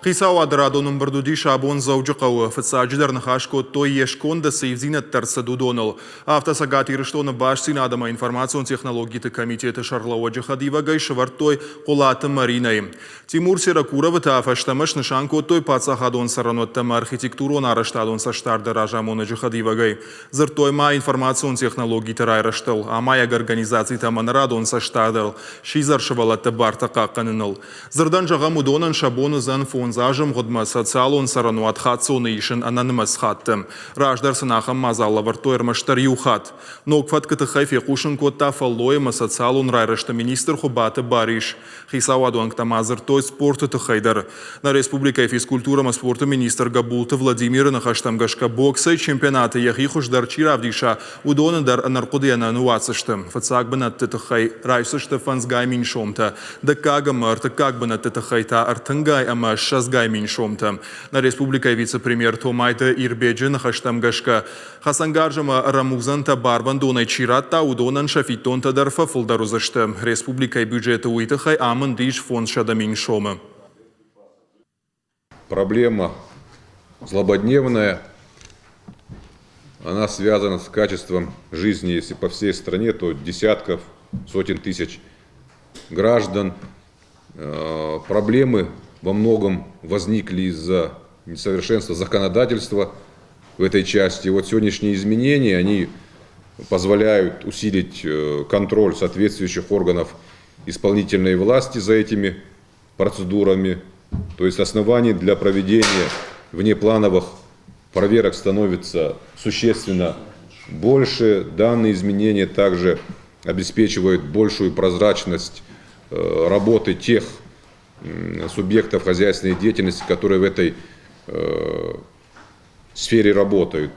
Хисау адраду номер дуди шабон заужикау фцаджидер нахашко то ешконда сейвзинат тарсадудонал. Автосагат ирштона башсин адама информацион технологии комитета Шарлова Джихадивагай швартой колата Мариной. Тимур Сиракуров тафаштамаш нишанко той пацахадон саранотта архитектурон араштадон саштарда ражамона Джихадивагай. Зертой ма информацион технологии тарайраштал, а маяг организации таманрадон саштадал. Шизаршавалата бартака канынал. Зердан жагамудонан шабону зан фон зажим годма социалон сарану атхатсоны ишен ананимас хаттым. Раждар сынахам мазалла вартойр маштар юхат. Нокфат кытыхай фекушын котта фаллойма социалон райрышты министр хубаты бариш. Хисауадуан ктамазыр той спорты тыхайдар. На республика физкультура спорта министр Габулты Владимир нахаштамгашка бокса чемпионаты яхихуш дарчира авдиша удоны дар наркодияна нуацыштым. Фацак бы над тыхай райсышты фансгай миншомта. Да кага марта как бы над тыхайта артынгай ама шазгай миншомта. На республика вице-премьер Томайта Ирбеджи нахаштамгашка Хасангаржама Рамузанта Барбан донай чирата удонан шафитонта дарфа фулдарузаштым. Республика бюджета уитахай аман диш фонд шада миншома. Проблема злободневная, она связана с качеством жизни, если по всей стране, то десятков, сотен тысяч граждан. Проблемы во многом возникли из-за несовершенства законодательства в этой части. Вот сегодняшние изменения, они позволяют усилить контроль соответствующих органов исполнительной власти за этими процедурами. То есть оснований для проведения внеплановых проверок становится существенно больше. Данные изменения также обеспечивают большую прозрачность работы тех субъектов хозяйственной деятельности, которые в этой сфере работают.